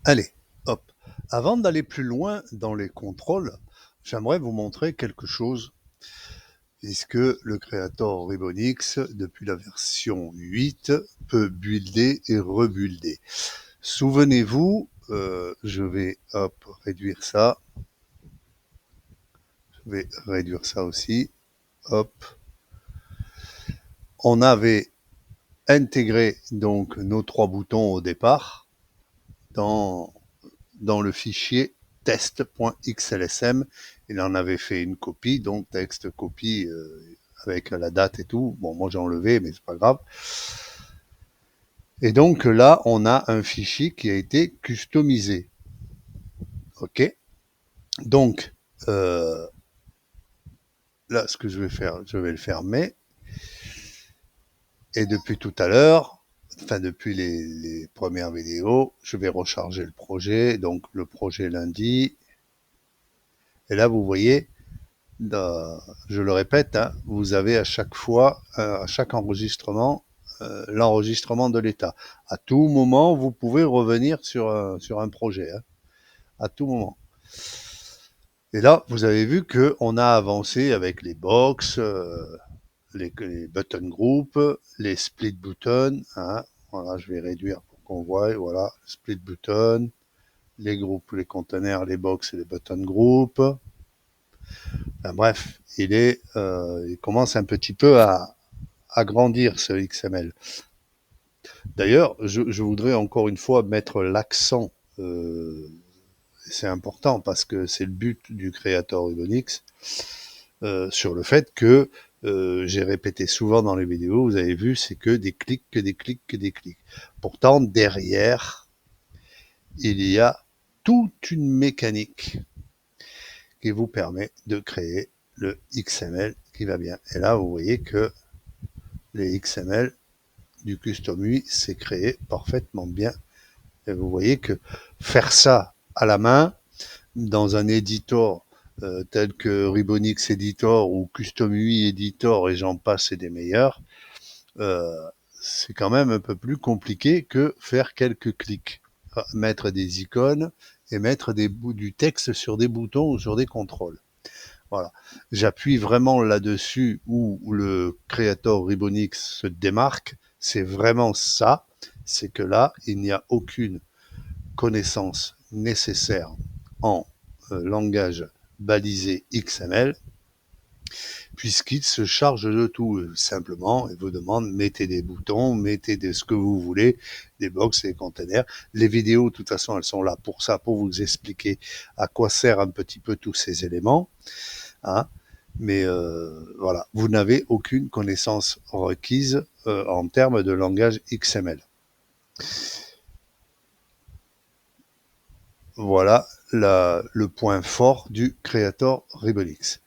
Allez, hop. Avant d'aller plus loin dans les contrôles, j'aimerais vous montrer quelque chose, puisque le créateur Ribbonix, depuis la version 8, peut builder et rebuilder. Souvenez-vous, je vais réduire ça. Je vais réduire ça aussi. Hop. On avait intégré donc nos 3 boutons au départ dans le fichier test.xlsm. Il en avait fait une copie, donc texte copie avec la date et tout. Bon, moi j'ai enlevé, mais c'est pas grave. Et donc là, on a un fichier qui a été customisé. OK. Donc, là, ce que je vais faire, je vais le fermer. Et depuis tout à l'heure, enfin depuis les premières vidéos, je vais recharger le projet. Donc le projet lundi. Et là, vous voyez, je le répète, hein, vous avez à chaque fois, à chaque enregistrement, l'enregistrement de l'état. À tout moment, vous pouvez revenir sur un projet, hein, à tout moment. Et là, vous avez vu qu'on a avancé avec les box, les button groups, les split buttons. Hein. Voilà, je vais réduire pour qu'on voit. Voilà, split button, les groupes, les containers, les box et les button groups. Enfin, bref, il commence un petit peu à grandir ce XML. D'ailleurs, je voudrais encore une fois mettre l'accent, c'est important parce que c'est le but du créateur Ribbonix, sur le fait que j'ai répété souvent dans les vidéos, vous avez vu, c'est que des clics, que des clics, que des clics. Pourtant, derrière, il y a toute une mécanique qui vous permet de créer le XML qui va bien. Et là, vous voyez que les XML du Custom UI, c'est créé parfaitement bien. Et vous voyez que faire ça à la main, dans un éditeur tel que Ribbonix Editor ou Custom UI Editor et j'en passe et des meilleurs, euh, c'est quand même un peu plus compliqué que faire quelques clics. Mettre des icônes et mettre du texte sur des boutons ou sur des contrôles. Voilà. J'appuie vraiment là-dessus où le créateur Ribbonix se démarque. C'est vraiment ça. C'est que là, il n'y a aucune connaissance nécessaire en langage balisé XML, puisqu'il se charge de tout. Simplement, il vous demande, mettez des boutons, mettez ce que vous voulez, des box, des containers. Les vidéos, de toute façon, elles sont là pour ça, pour vous expliquer à quoi sert un petit peu tous ces éléments. Hein. Mais voilà, vous n'avez aucune connaissance requise en termes de langage XML. Voilà le point fort du Creator Ribbonix.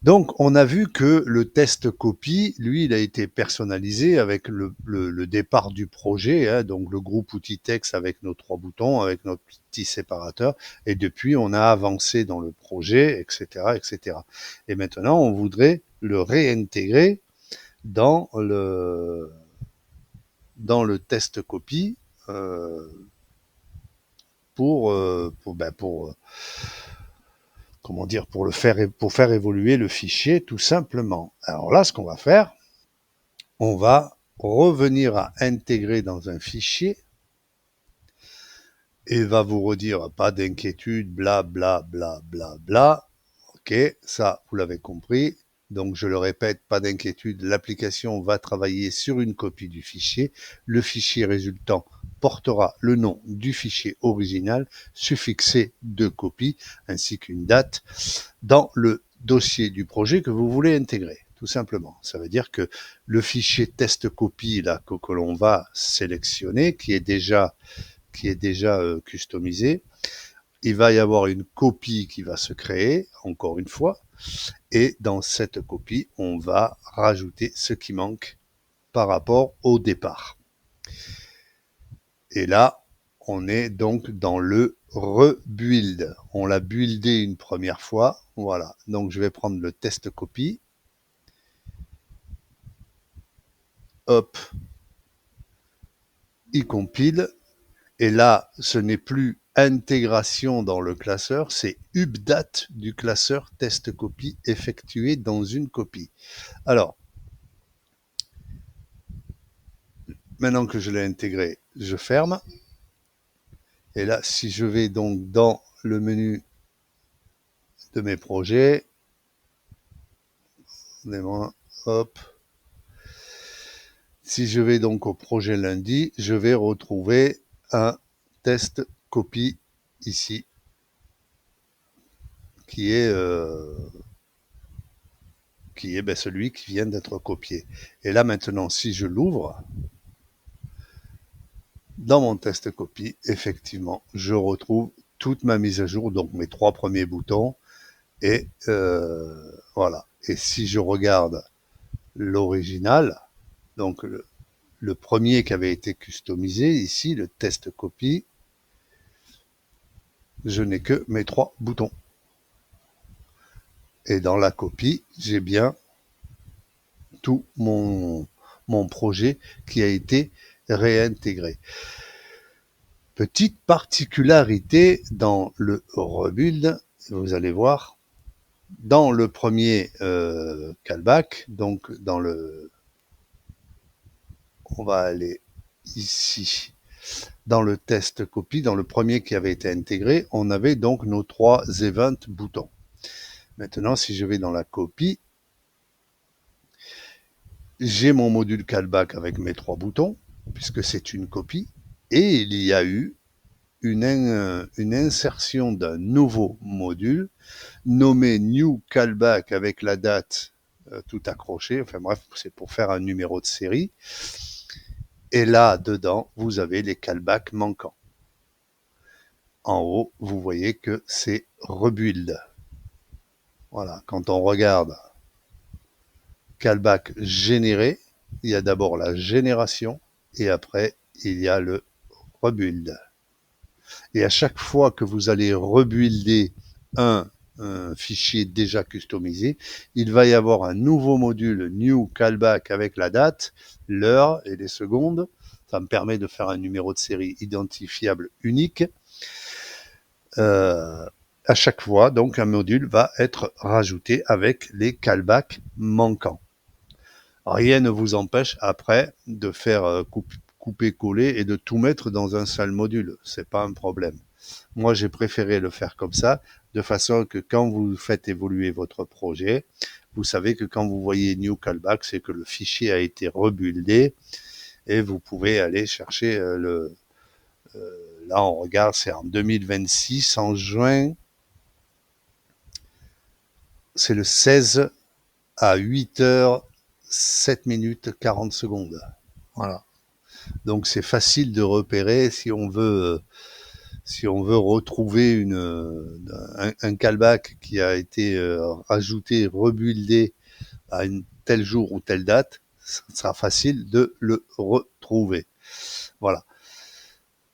Donc, on a vu que le test copie, lui, il a été personnalisé avec le départ du projet, hein, donc le groupe outil texte avec nos 3 boutons, avec notre petit séparateur. Et depuis, on a avancé dans le projet, etc., etc. Et maintenant, on voudrait le réintégrer dans le test copie pour comment dire, pour faire évoluer le fichier tout simplement. Alors là, ce qu'on va faire, on va revenir à intégrer dans un fichier et va vous redire pas d'inquiétude, bla bla bla bla bla. Ok, ça vous l'avez compris. Donc je le répète, pas d'inquiétude, l'application va travailler sur une copie du fichier. Le fichier résultant portera le nom du fichier original suffixé de copie ainsi qu'une date dans le dossier du projet que vous voulez intégrer, tout simplement. Ça veut dire que le fichier test copie là que l'on va sélectionner, qui est déjà customisé, il va y avoir une copie qui va se créer, encore une fois, et dans cette copie, on va rajouter ce qui manque par rapport au départ. Et là, on est donc dans le rebuild. On l'a buildé une première fois. Voilà. Donc, je vais prendre le test copie. Hop. Il compile. Et là, ce n'est plus intégration dans le classeur, c'est update du classeur test copie effectué dans une copie. Alors, maintenant que je l'ai intégré, je ferme. Et là, si je vais donc dans le menu de mes projets, hop, si je vais donc au projet lundi, je vais retrouver un test copie ici, qui est celui qui vient d'être copié. Et là maintenant, si je l'ouvre, dans mon test copie, effectivement, je retrouve toute ma mise à jour, donc mes 3 premiers boutons, et voilà. Et si je regarde l'original, donc le premier qui avait été customisé, ici, le test copie, je n'ai que mes 3 boutons. Et dans la copie, j'ai bien tout mon projet qui a été réintégré. Petite particularité dans le rebuild, vous allez voir, dans le premier callback, donc dans le, on va aller ici, dans le test copie, dans le premier qui avait été intégré, on avait donc nos 3 event boutons. Maintenant, si je vais dans la copie, j'ai mon module callback avec mes 3 boutons, puisque c'est une copie, et il y a eu une insertion d'un nouveau module nommé New Callback avec la date tout accroché. Enfin bref, c'est pour faire un numéro de série. Et là, dedans, vous avez les callbacks manquants. En haut, vous voyez que c'est rebuild. Voilà, quand on regarde callback généré, il y a d'abord la génération et après, il y a le rebuild. Et à chaque fois que vous allez rebuilder un fichier déjà customisé, il va y avoir un nouveau module new callback avec la date, l'heure et les secondes. Ça me permet de faire un numéro de série identifiable unique. À chaque fois, donc, un module va être rajouté avec les callbacks manquants. Rien ne vous empêche après de faire couper-coller et de tout mettre dans un seul module. C'est pas un problème. Moi, j'ai préféré le faire comme ça, de façon que quand vous faites évoluer votre projet, vous savez que quand vous voyez New Callback, c'est que le fichier a été rebuildé et vous pouvez aller chercher là, on regarde, c'est en 2026, en juin, c'est le 16 à 8h, 7 minutes, 40 secondes. Voilà. Donc, c'est facile de repérer si on veut retrouver un callback qui a été ajouté, rebuildé à une tel jour ou telle date, ça sera facile de le retrouver. Voilà.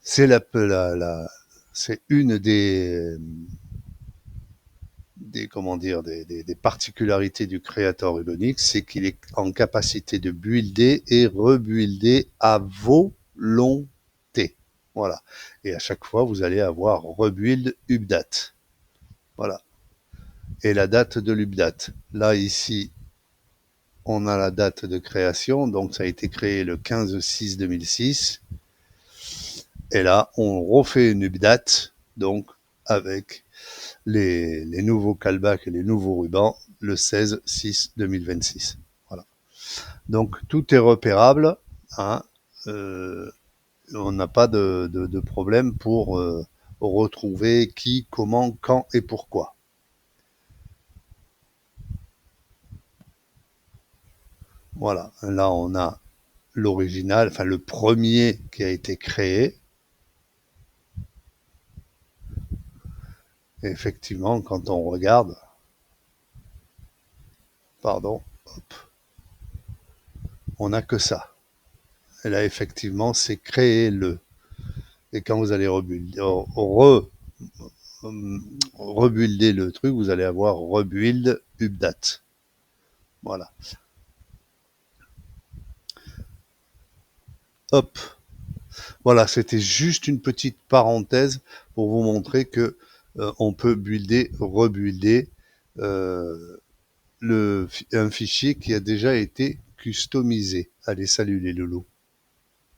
C'est c'est une des particularités du créateur Ubonix, c'est qu'il est en capacité de builder et rebuilder à volonté. Voilà. Et à chaque fois, vous allez avoir rebuild update. Voilà. Et la date de l'update. Là, ici, on a la date de création. Donc, ça a été créé le 15/6/2006. Et là, on refait une update. Donc, avec les nouveaux callbacks et les nouveaux rubans le 16/6/2026. Voilà. Donc, tout est repérable. Hein. On n'a pas de problème pour retrouver qui, comment, quand et pourquoi. Voilà, là on a l'original, enfin le premier qui a été créé. Et effectivement, quand on regarde, pardon, hop, on n'a que ça. Et là, effectivement, c'est créer le. Et quand vous allez rebuilder le truc, vous allez avoir rebuild update. Voilà. Hop. Voilà, c'était juste une petite parenthèse pour vous montrer que on peut builder, rebuilder euh, un fichier qui a déjà été customisé. Allez, salut les loulous.